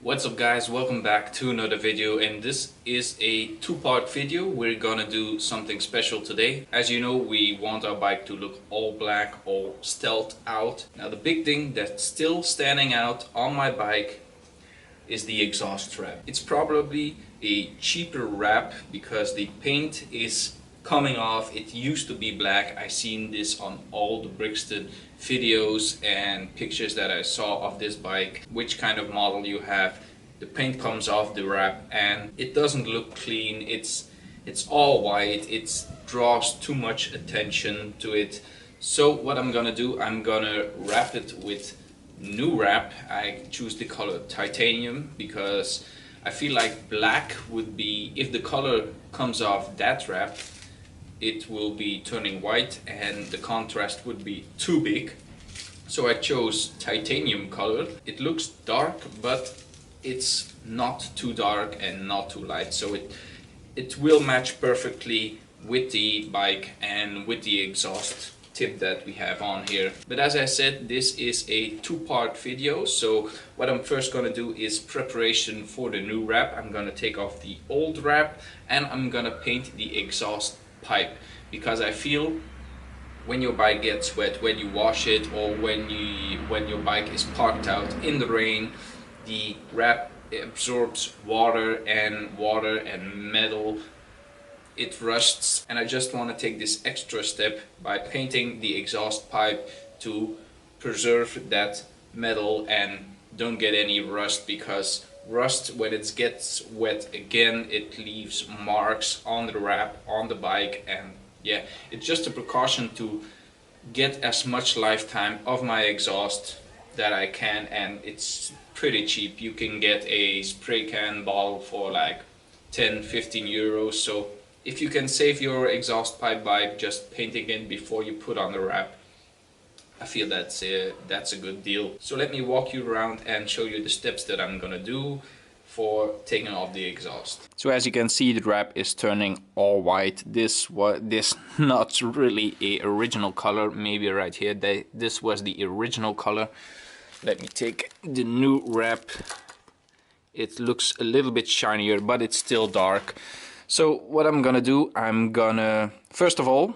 What's up guys, welcome back to another video, and this is a two-part video. We're gonna do something special today. As you know, we want our bike to look all black, all stealth out. Now the big thing that's still standing out on my bike is the exhaust wrap. It's probably a cheaper wrap because the paint is coming off. It used to be black. I seen this on all the Brixton videos and pictures that I saw of this bike. Which kind of model you have, the paint comes off the wrap and it doesn't look clean. It's all white. It draws too much attention to it. So what I'm gonna do, I'm gonna wrap it with new wrap. I choose the color titanium because I feel like black would be, if the color comes off that wrap, it will be turning white and the contrast would be too big. So I chose titanium color. It looks dark, but it's not too dark and not too light, so it will match perfectly with the bike and with the exhaust tip that we have on here. But as I said, this is a two-part video, so what I'm first gonna do is preparation for the new wrap. I'm gonna take off the old wrap and I'm gonna paint the exhaust pipe, because I feel when your bike gets wet, when you wash it, or when your bike is parked out in the rain, the wrap absorbs water and metal. It rusts, and I just want to take this extra step by painting the exhaust pipe to preserve that metal and don't get any rust, because rust, when it gets wet again, it leaves marks on the wrap, on the bike. And yeah, it's just a precaution to get as much lifetime of my exhaust that I can, and it's pretty cheap. You can get a spray can bottle for like 10-15 euros. So if you can save your exhaust pipe by just painting it before you put on the wrap, I feel that's a good deal. So let me walk you around and show you the steps that I'm gonna do for taking off the exhaust. So as you can see, the wrap is turning all white. This not really a original color. Maybe right here this was the original color. Let me take the new wrap. It looks a little bit shinier, but it's still dark. So what I'm gonna do, first of all,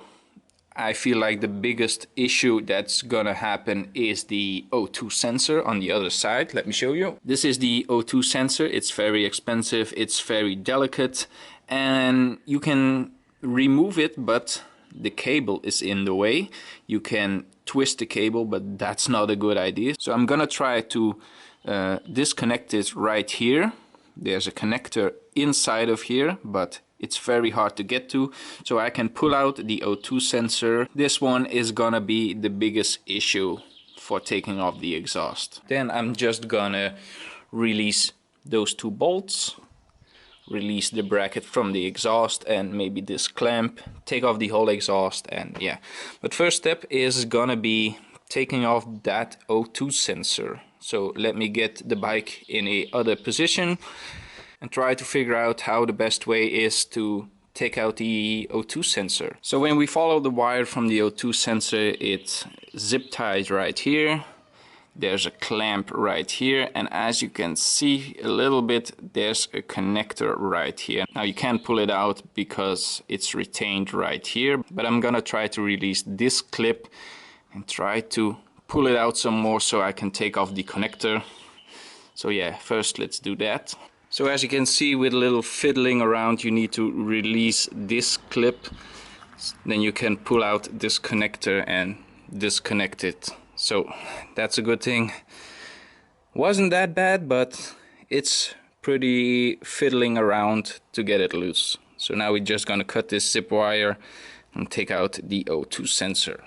I feel like the biggest issue that's gonna happen is the O2 sensor on the other side. Let me show you. This is the O2 sensor. It's very expensive, it's very delicate, and you can remove it, but the cable is in the way. You can twist the cable, but that's not a good idea. So I'm gonna try to disconnect it right here. There's a connector inside of here, but it's very hard to get to, so I can pull out the O2 sensor. This one is gonna be the biggest issue for taking off the exhaust. Then I'm just gonna release those two bolts, release the bracket from the exhaust and maybe this clamp, take off the whole exhaust, and yeah. But first step is gonna be taking off that O2 sensor. So let me get the bike in a other position and try to figure out how the best way is to take out the O2 sensor. So when we follow the wire from the O2 sensor, it's zip tied right here. There's a clamp right here, and as you can see a little bit, there's a connector right here. Now you can't pull it out because it's retained right here, but I'm gonna try to release this clip and try to pull it out some more so I can take off the connector. So yeah, first let's do that. So as you can see, with a little fiddling around, you need to release this clip. Then you can pull out this connector and disconnect it. So that's a good thing. Wasn't that bad, but it's pretty fiddling around to get it loose. So now we're just gonna cut this zip wire and take out the O2 sensor.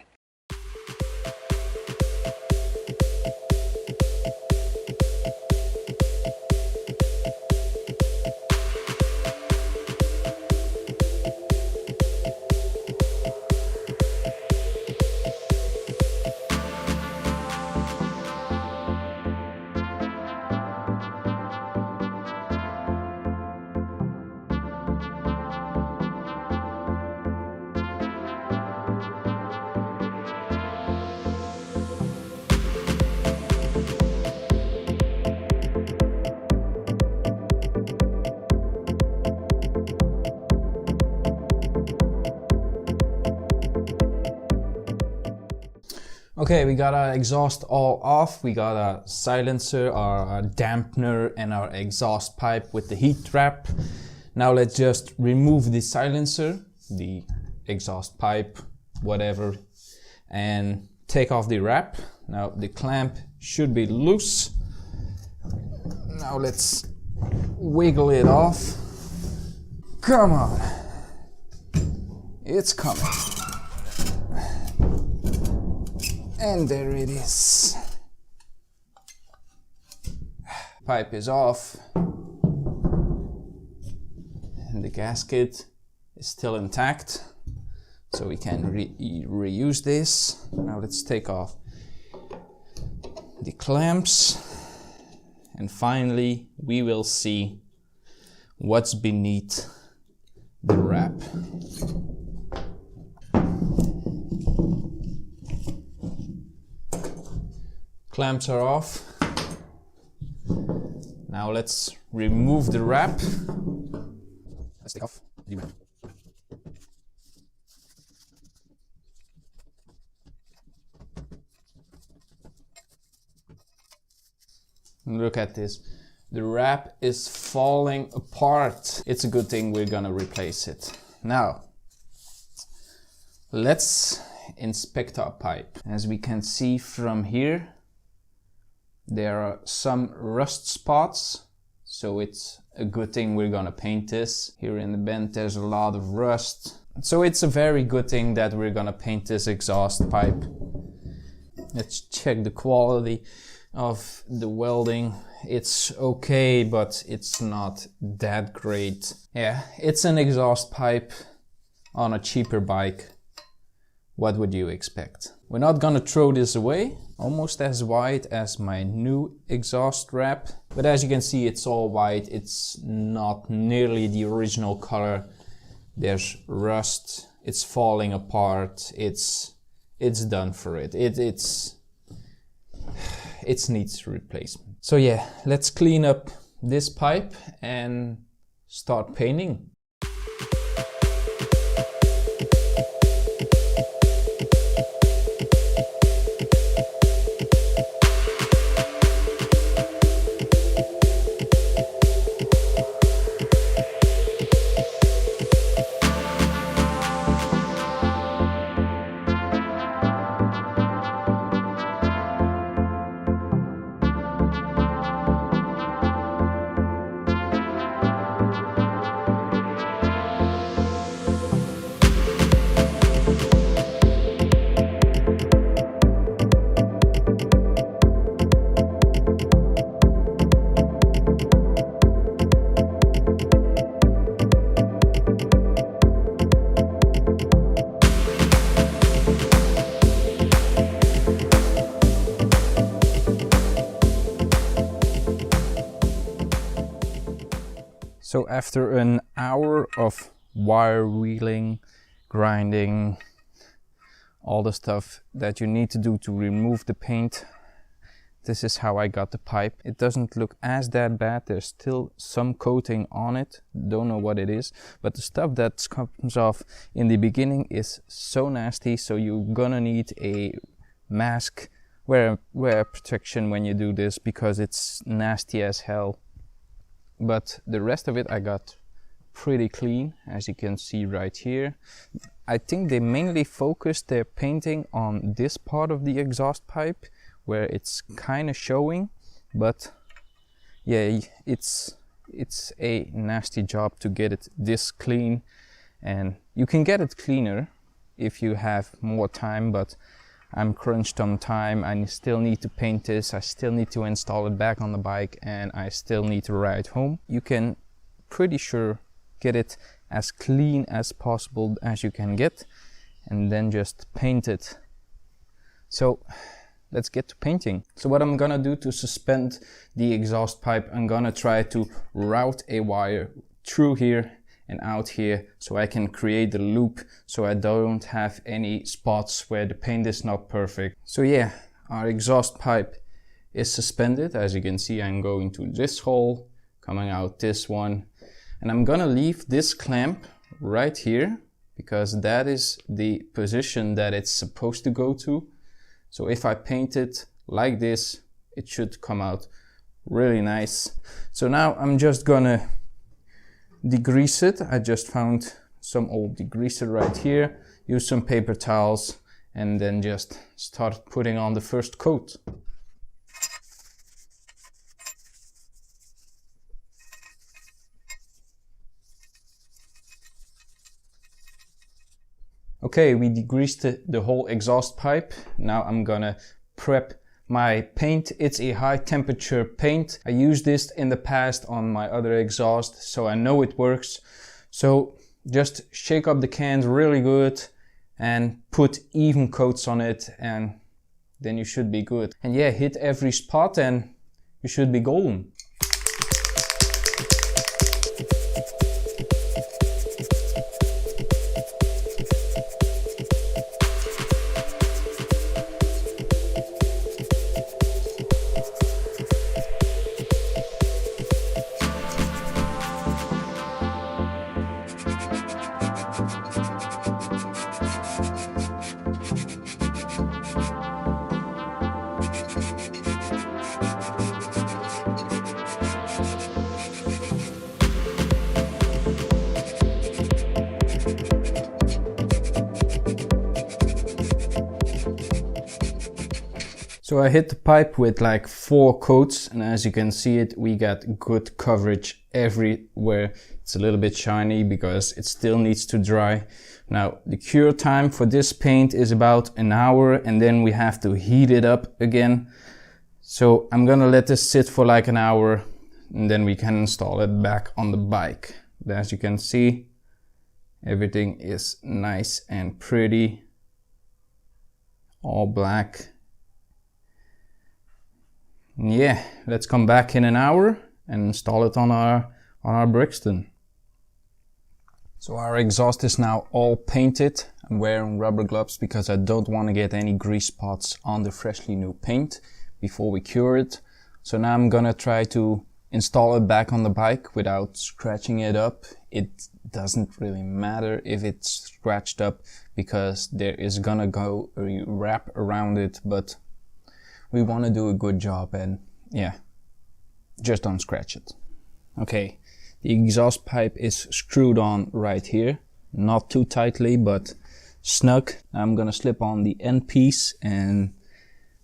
Okay, we got our exhaust all off. We got a silencer, our dampener, and our exhaust pipe with the heat trap. Now let's just remove the silencer, the exhaust pipe, whatever, and take off the wrap. Now the clamp should be loose. Now let's wiggle it off. Come on. It's coming. And there it is. Pipe is off. And the gasket is still intact. So we can reuse this. Now let's take off the clamps. And finally, we will see what's beneath the wrap. Clamps are off. Now let's remove the wrap. Let's take off the wrap. Look at this. The wrap is falling apart. It's a good thing we're gonna replace it. Now, let's inspect our pipe. As we can see from here, there are some rust spots. So it's a good thing we're gonna paint this. Here in the bend there's a lot of rust. So it's a very good thing that we're gonna paint this exhaust pipe. Let's check the quality of the welding. It's okay, but it's not that great. Yeah, it's an exhaust pipe on a cheaper bike. What would you expect? We're not gonna throw this away. Almost as white as my new exhaust wrap. But as you can see, it's all white. It's not nearly the original color. There's rust. It's falling apart. It's done for it. It needs replacement. So yeah, let's clean up this pipe and start painting. So after an hour of wire wheeling, grinding, all the stuff that you need to do to remove the paint, this is how I got the pipe. It doesn't look as that bad. There's still some coating on it. Don't know what it is, but the stuff that comes off in the beginning is so nasty. So you're gonna need a mask, wear protection when you do this, because it's nasty as hell. But the rest of it I got pretty clean, as you can see right here. I think they mainly focused their painting on this part of the exhaust pipe where it's kind of showing, but yeah, it's a nasty job to get it this clean, and you can get it cleaner if you have more time, but I'm crunched on time. I still need to paint this, I still need to install it back on the bike, and I still need to ride home. You can pretty sure get it as clean as possible as you can get, and then just paint it. So let's get to painting. So what I'm gonna do to suspend the exhaust pipe, I'm gonna try to route a wire through here and out here, so I can create the loop so I don't have any spots where the paint is not perfect. So yeah, our exhaust pipe is suspended. As you can see, I'm going to this hole, coming out this one, and I'm gonna leave this clamp right here because that is the position that it's supposed to go to. So if I paint it like this, it should come out really nice. So now I'm just gonna degrease it. I just found some old degreaser right here. Use some paper towels and then just start putting on the first coat. Okay, we degreased the whole exhaust pipe. Now I'm gonna prep my paint. It's a high temperature paint. I used this in the past on my other exhaust, so I know it works. So just shake up the cans really good and put even coats on it, and then you should be good. And yeah, hit every spot and you should be golden. So I hit the pipe with like 4 coats, and as you can see it, we got good coverage everywhere. It's a little bit shiny because it still needs to dry. Now the cure time for this paint is about an hour, and then we have to heat it up again. So I'm gonna let this sit for like an hour and then we can install it back on the bike. But as you can see, everything is nice and pretty, all black. Yeah, let's come back in an hour and install it on our Brixton. So our exhaust is now all painted. I'm wearing rubber gloves because I don't want to get any grease spots on the freshly new paint before we cure it. So now I'm gonna try to install it back on the bike without scratching it up. It doesn't really matter if it's scratched up because there is gonna go a wrap around it, but we want to do a good job, and yeah, just don't scratch it. Okay, the exhaust pipe is screwed on right here, not too tightly but snug. I'm gonna slip on the end piece and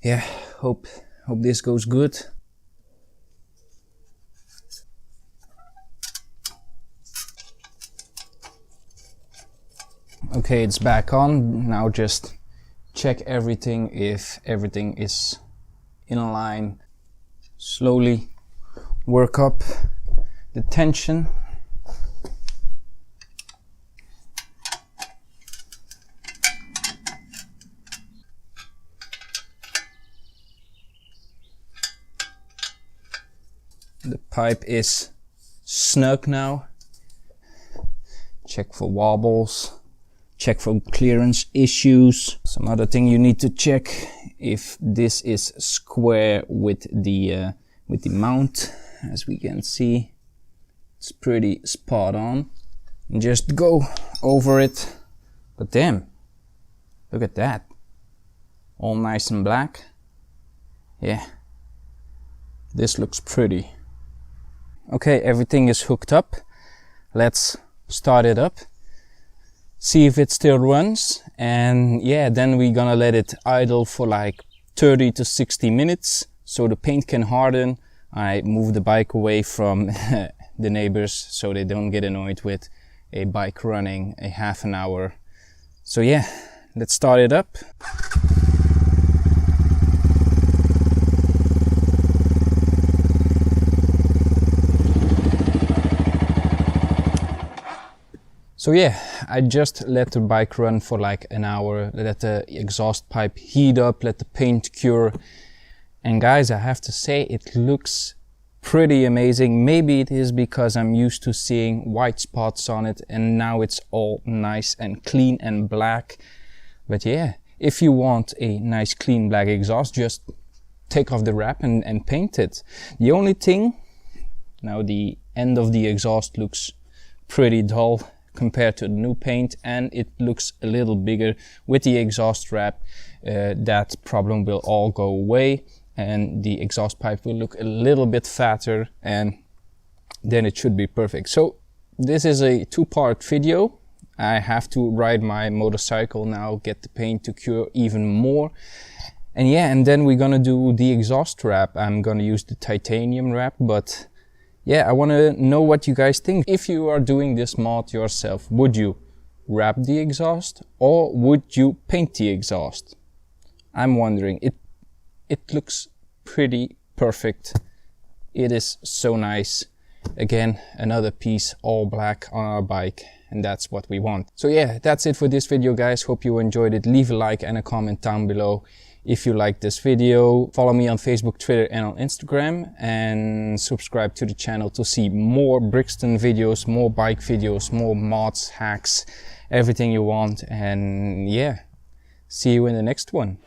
yeah, hope this goes good. Okay, it's back on. Now just check everything, if everything is in line. Slowly work up the tension. The pipe is snug now. Check for wobbles, check for clearance issues. Some other thing you need to check if this is square with the mount. As we can see, it's pretty spot on. And just go over it. But damn, look at that, all nice and black. Yeah, this looks pretty. Okay, everything is hooked up. Let's start it up, see if it still runs, and yeah, then we're gonna let it idle for like 30 to 60 minutes so the paint can harden. I move the bike away from the neighbors so they don't get annoyed with a bike running a half an hour. So yeah, let's start it up. So yeah, I just let the bike run for like an hour, let the exhaust pipe heat up, let the paint cure. And guys, I have to say it looks pretty amazing. Maybe it is because I'm used to seeing white spots on it and now it's all nice and clean and black. But yeah, if you want a nice clean black exhaust, just take off the wrap and paint it. The only thing, now the end of the exhaust looks pretty dull compared to the new paint, and it looks a little bigger with the exhaust wrap. that problem will all go away and the exhaust pipe will look a little bit fatter, and then it should be perfect. So this is a two-part video. I have to ride my motorcycle now, get the paint to cure even more. And yeah, and then we're gonna do the exhaust wrap. I'm gonna use the titanium wrap, but yeah, I wanna know what you guys think. If you are doing this mod yourself, would you wrap the exhaust or would you paint the exhaust? I'm wondering. It looks pretty perfect. It is so nice. Again, another piece all black on our bike, and that's what we want. So yeah, that's it for this video, guys. Hope you enjoyed it. Leave a like and a comment down below if you liked this video. Follow me on Facebook, Twitter and on Instagram, and subscribe to the channel to see more Brixton videos, more bike videos, more mods, hacks, everything you want. And yeah, see you in the next one.